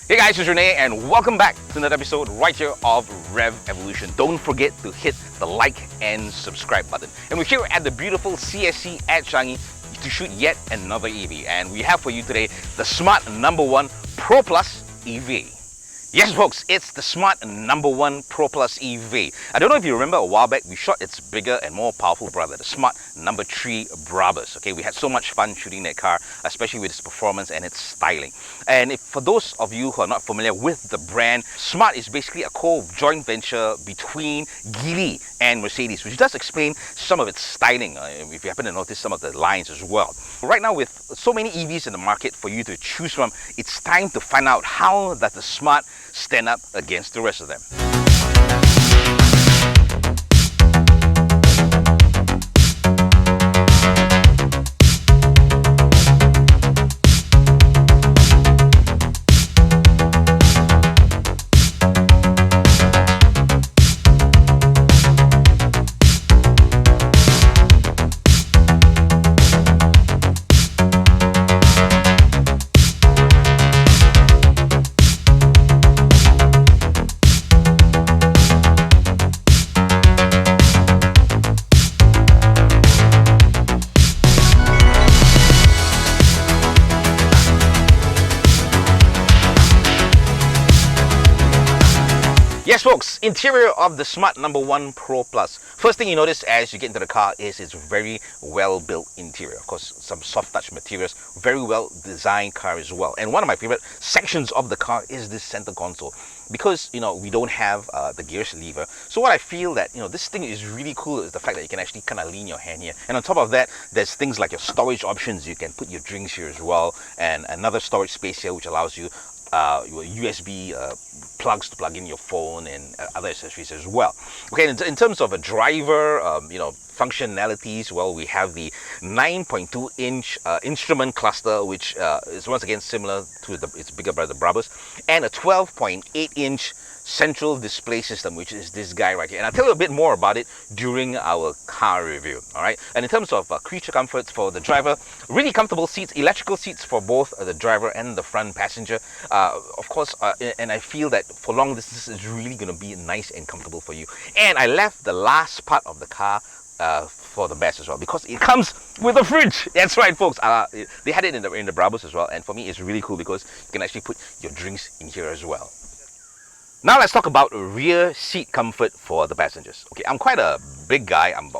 Hey guys, it's Renee and welcome back to another episode right here of Rev Evolution. Don't forget to hit the like and subscribe button. And we're here at the beautiful CSC at Changi to shoot yet another EV. And we have for you today the Smart Number 1 Pro Plus EV. Yes folks, it's the Smart Number 1 Pro Plus EV. I don't know if you remember a while back, we shot its bigger and more powerful brother, the Smart Number 3 BRABUS. Okay, we had so much fun shooting that car, especially with its performance and its styling. And for those of you who are not familiar with the brand, Smart is basically a co-joint venture between Geely and Mercedes, which does explain some of its styling, if you happen to notice some of the lines as well. Right now, with so many EVs in the market for you to choose from, it's time to find out how that the Smart stand up against the rest of them. Yes folks, interior of the Smart Number 1 Pro Plus. First thing you notice as you get into the car is its very well built interior. Of course, some soft touch materials, very well designed car as well. And one of my favorite sections of the car is this center console, because we don't have the gears lever. So what I feel that this thing is really cool is the fact that you can actually kind of lean your hand here. And on top of that, there's things like your storage options. You can put your drinks here as well, and another storage space here which allows you your USB plugs to plug in your phone and other accessories as well. Okay, in terms of a driver, functionalities, well, we have the 9.2-inch instrument cluster, which is once again similar to its bigger brother BRABUS, and a 12.8-inch central display system, which is this guy right here. And I'll tell you a bit more about it during our car review. All right. And in terms of creature comforts for the driver, really comfortable seats, electrical seats for both the driver and the front passenger. Of course, and I feel that for long distance is really going to be nice and comfortable for you. And I left the last part of the car for the best as well, because it comes with a fridge. That's right folks, they had it in the BRABUS as well, and for me it's really cool because you can actually put your drinks in here as well. Now let's talk about rear seat comfort for the passengers. Okay, I'm quite a big guy. I'm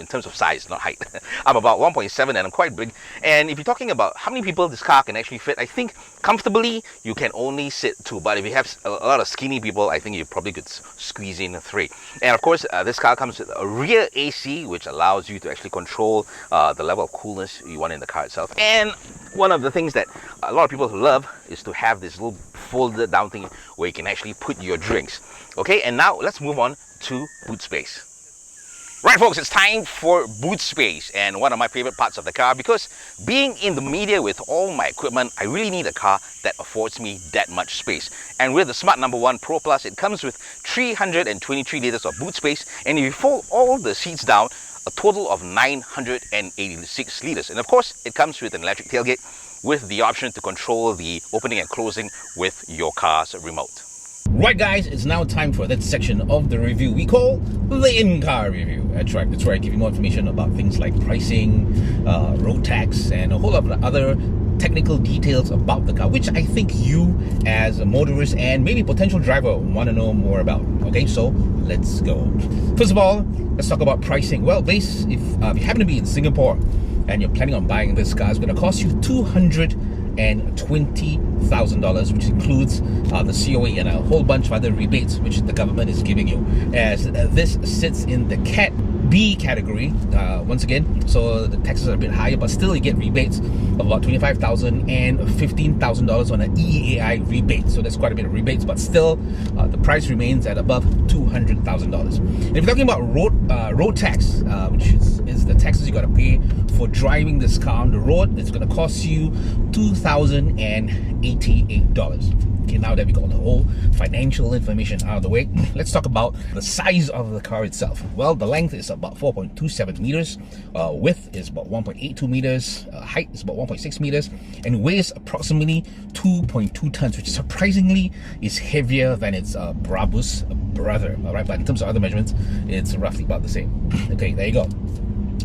in terms of size, not height. I'm about 1.7 and I'm quite big. And if you're talking about how many people this car can actually fit, I think comfortably you can only sit 2. But if you have a lot of skinny people, I think you probably could squeeze in 3. And of course, this car comes with a rear AC, which allows you to actually control the level of coolness you want in the car itself. And one of the things that a lot of people love is to have this little folded down thing where you can actually put your drinks. Okay, and now let's move on to boot space. Right folks, it's time for boot space, and one of my favorite parts of the car, because being in the media with all my equipment, I really need a car that affords me that much space. And with the Smart Number 1 Pro Plus, it comes with 323 liters of boot space, and if you fold all the seats down, a total of 986 liters. And of course, it comes with an electric tailgate with the option to control the opening and closing with your car's remote. Right guys, it's now time for that section of the review we call the in-car review. That's right, I give you more information about things like pricing, road tax, and a whole lot of other technical details about the car, which I think you as a motorist and maybe potential driver want to know more about. Okay, so let's go. First of all, let's talk about pricing. Well, if you happen to be in Singapore and you're planning on buying this car, it's going to cost you $220,000, which includes the COA and a whole bunch of other rebates which the government is giving you, as this sits in the Cat B category once again, so the taxes are a bit higher, but still you get rebates of about $25,000 and $15,000 on an EAI rebate. So that's quite a bit of rebates, but still the price remains at above $200,000. And if you're talking about road tax, which is the taxes you got to pay for driving this car on the road, it's going to cost you $2,088. Okay, now that we got the whole financial information out of the way, let's talk about the size of the car itself. Well, the length is about 4.27 meters, width is about 1.82 meters, height is about 1.6 meters, and weighs approximately 2.2 tons, which surprisingly is heavier than its BRABUS brother. All right, but in terms of other measurements, it's roughly about the same. Okay, there you go.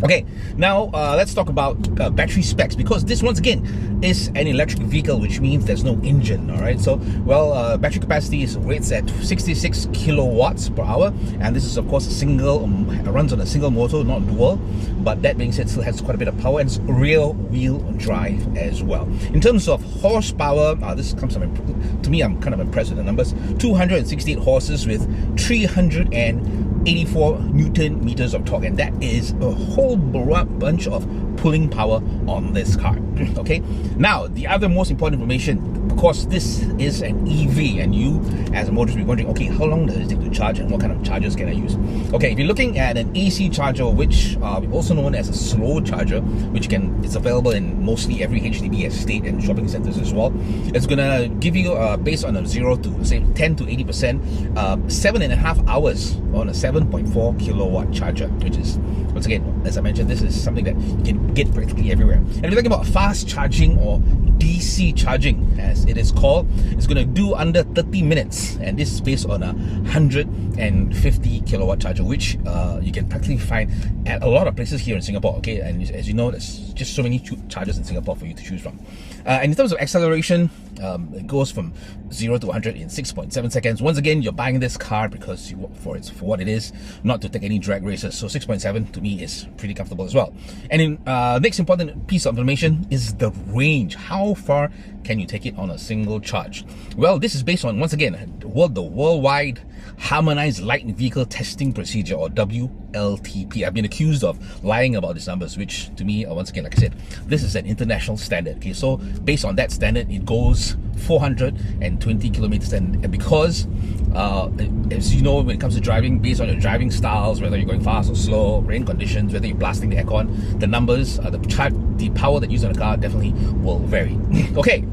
Okay, now let's talk about battery specs, because this once again is an electric vehicle, which means there's no engine. All right, so well, battery capacity is rates at 66 kilowatts per hour, and this is of course a single, runs on a single motor, not dual. But that being said, still has quite a bit of power, and it's rear wheel drive as well. In terms of horsepower, this comes to me, I'm kind of impressed with the numbers. 268 horses with 384 Newton meters of torque, and that is a whole bunch of pulling power on this car. Okay, now the other most important information, of course, this is an EV, and you as a motorist will be wondering, okay, how long does it take to charge and what kind of chargers can I use? Okay, if you're looking at an AC charger, which also known as a slow charger, which it's available in mostly every HDB estate and shopping centers as well, it's gonna give you based on a 0 to say 10 to 80%, 7.5 hours on a 7.4 kilowatt charger, which is, once again, as I mentioned, this is something that you can get practically everywhere. And if you're talking about fast charging, or DC charging as it is called, it's going to do under 30 minutes, and this is based on a 150 kilowatt charger, which you can practically find at a lot of places here in Singapore. Okay, and as you know, there's just so many chargers in Singapore for you to choose from. And in terms of acceleration, it goes from 0 to 100 in 6.7 seconds. Once again, you're buying this car because for what it is, not to take any drag races. So 6.7 to me is pretty comfortable as well. And in next important piece of information is the range. How far can you take it on a single charge? Well, this is based on, once again, the Worldwide Harmonized Light Vehicle Testing Procedure, or WLTP. I've been accused of lying about these numbers, which to me, once again, like I said, this is an international standard. Okay, so based on that standard, it goes 420 kilometers, and because as you know, when it comes to driving, based on your driving styles, whether you're going fast or slow, rain conditions, whether you're blasting the aircon, the numbers, the power that you use on the car definitely will vary. Okay,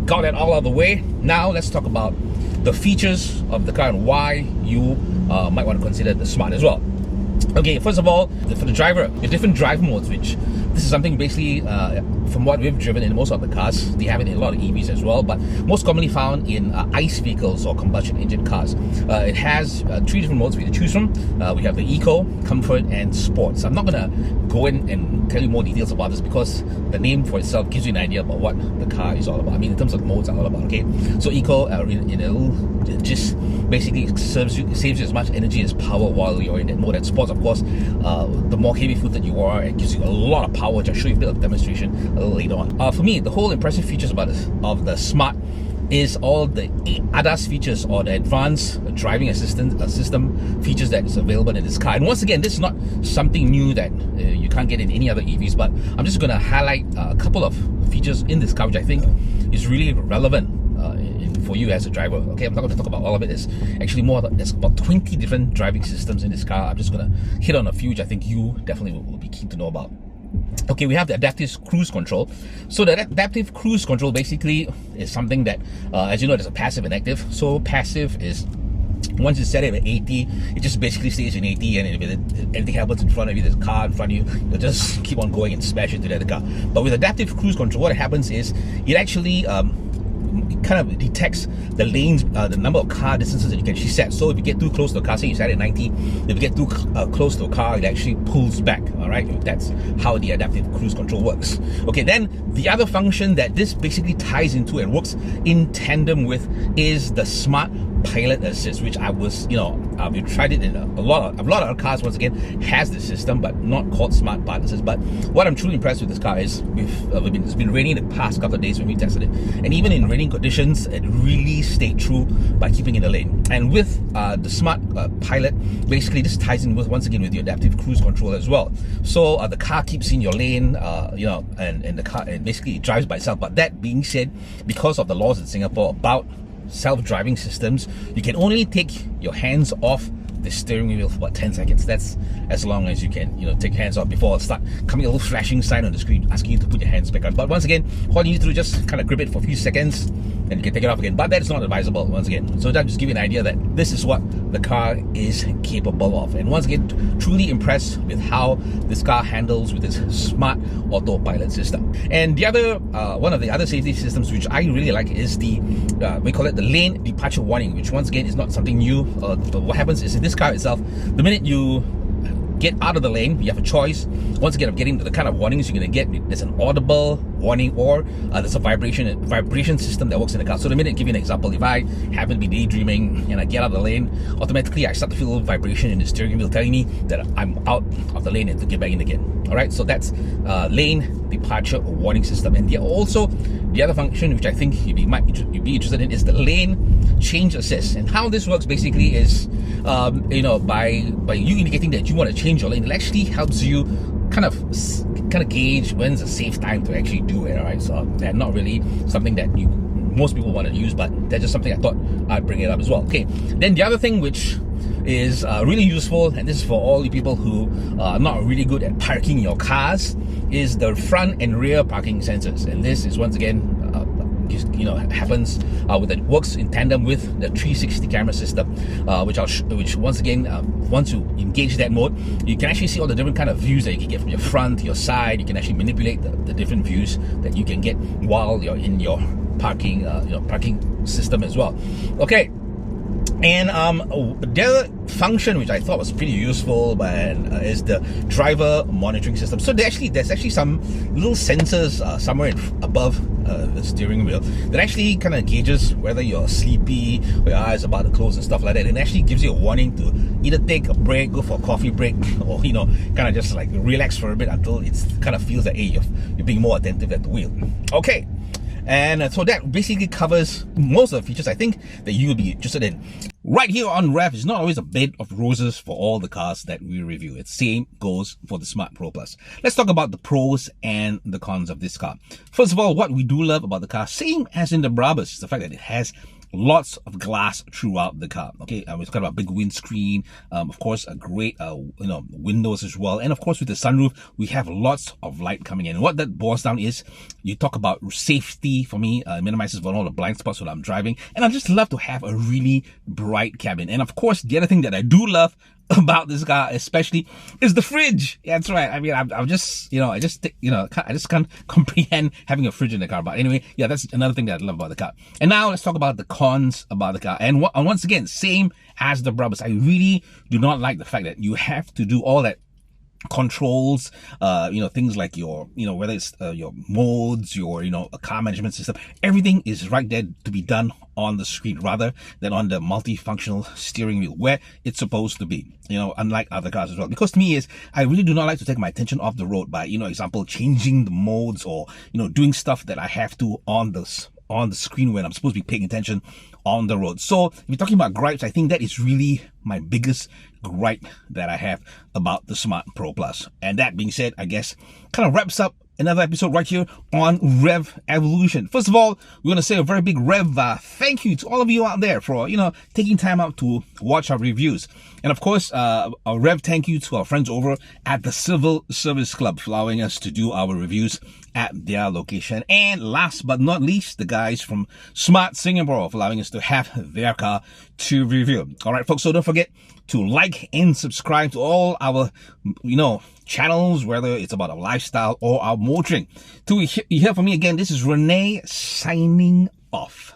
got that all out of the way. Now let's talk about the features of the car and why you might want to consider the Smart as well. Okay, first of all, for the driver, the different drive modes, which this is something basically from what we've driven in most of the cars, they have it in a lot of EVs as well, but most commonly found in ICE vehicles or combustion engine cars. It has 3 different modes for you to choose from. We have the Eco, Comfort, and Sport. So I'm not going to go in and tell you more details about this, because the name for itself gives you an idea about what the car is all about. I mean, in terms of modes are all about. Okay, so Eco, just basically saves you as much energy as power while you're in that mode. And Sports, of course, the more heavy-footed you are, it gives you a lot of power, which I'll show you a bit of demonstration a little later on. For me, the whole impressive features of the Smart is all the ADAS features, or the advanced driving assistant system features that is available in this car. And once again, this is not something new that you can't get in any other EVs, but I'm just going to highlight a couple of features in this car which I think is really relevant for you as a driver. Okay, I'm not going to talk about all of it. There's actually there's about 20 different driving systems in this car. I'm just going to hit on a few which I think you definitely will be keen to know about. Okay, we have the adaptive cruise control. So the adaptive cruise control basically is something that, as you know, there's a passive and active. So passive is, once you set it at 80, it just basically stays in 80, and if anything happens in front of you, there's a car in front of you, you'll just keep on going and smash into the other car. But with adaptive cruise control, what happens is it actually kind of detects the lanes, the number of car distances that you can actually set. So if you get too close to a car, say you set it at 90, if you get too close to a car, it actually pulls back. All right, that's how the adaptive cruise control works. Okay, then the other function that this basically ties into and works in tandem with is the Smart Pilot Assist, which we've tried it in a lot of cars. Once again, has this system, but not called Smart Pilot Assist. But what I'm truly impressed with this car is it's been raining the past couple of days when we tested it, and even in raining conditions, it really stayed true by keeping in the lane. And with the Smart Pilot, basically this ties in with, once again, with the adaptive cruise control as well. So the car keeps in your lane, and the car, and basically it drives by itself. But that being said, because of the laws in Singapore about self-driving systems, you can only take your hands off the steering wheel for about 10 seconds. That's as long as you can, take your hands off before it start coming a little flashing sign on the screen asking you to put your hands back on. But once again, all you need to do is just kind of grip it for a few seconds and you can take it off again. But that is not advisable, once again. So that just give you an idea that this is what the car is capable of. And once again, truly impressed with how this car handles with its smart autopilot system. And the other, one of the other safety systems which I really like is the, we call it the lane departure warning, which once again is not something new. What happens is in this car itself, the minute you get out of the lane, you have a choice once again of getting the kind of warnings you're going to get. There's an audible warning, or there's a vibration system that works in the car. So the minute, give you an example, if I happen to be daydreaming and I get out of the lane, automatically I start to feel a little vibration in the steering wheel telling me that I'm out of the lane and to get back in again. All right, so that's lane departure warning system. And also the other function which I think you'd be interested in is the lane change assist. And how this works basically is by you indicating that you want to change your lane, it actually helps you kind of gauge when's a safe time to actually do it. All right, so they're not really something that most people want to use, but that's just something I thought I'd bring it up as well. Okay, then the other thing which is really useful, and this is for all the people who are not really good at parking your cars, is the front and rear parking sensors. And this is once again happens works in tandem with the 360 camera system, which once again, once you engage that mode, you can actually see all the different kind of views that you can get from your front, your side. You can actually manipulate the different views that you can get while you're in your parking parking system as well. Okay. And the other function which I thought was pretty useful is the driver monitoring system. So there's actually some little sensors somewhere above the steering wheel that actually kind of gauges whether you're sleepy or your eyes about to close and stuff like that. And actually gives you a warning to either take a break, go for a coffee break, or kind of just like relax for a bit until it kind of feels that, hey, you're being more attentive at the wheel. Okay. And so that basically covers most of the features I think that you will be interested in. Right here on Rev, it's not always a bed of roses for all the cars that we review. It's same goes for the Smart Pro Plus. Let's talk about the pros and the cons of this car. First of all, what we do love about the car, same as in the BRABUS, is the fact that it has lots of glass throughout the car. Okay, it's got a big windscreen, of course a great windows as well, and of course with the sunroof we have lots of light coming in. And what that boils down is, you talk about safety. For me, it minimizes all the blind spots when I'm driving, and I just love to have a really bright cabin. And of course the other thing that I do love about this car especially is the fridge. Yeah, that's right. I mean, I just can't comprehend having a fridge in the car. But anyway, yeah, that's another thing that I love about the car. And now let's talk about the cons about the car. And once again, same as the BRABUS, I really do not like the fact that you have to do all that controls, things like your, whether it's your modes, your, a car management system, everything is right there to be done on the screen rather than on the multifunctional steering wheel where it's supposed to be, unlike other cars as well. Because to me I really do not like to take my attention off the road by, example, changing the modes or, doing stuff that I have to on the screen when I'm supposed to be paying attention on the road. So if you're talking about gripes, I think that is really my biggest gripe that I have about the Smart Pro Plus. And that being said, I guess kind of wraps up another episode right here on Rev Evolution. First of all, we want to say a very big Rev thank you to all of you out there for, taking time out to watch our reviews. And of course, a Rev thank you to our friends over at the Civil Service Club for allowing us to do our reviews at their location. And last but not least, the guys from Smart Singapore for allowing us to have their car to review. All right, folks, so don't forget to like and subscribe to all our, channels, whether it's about our lifestyle or our motoring. Till you hear from me again, this is Renee signing off.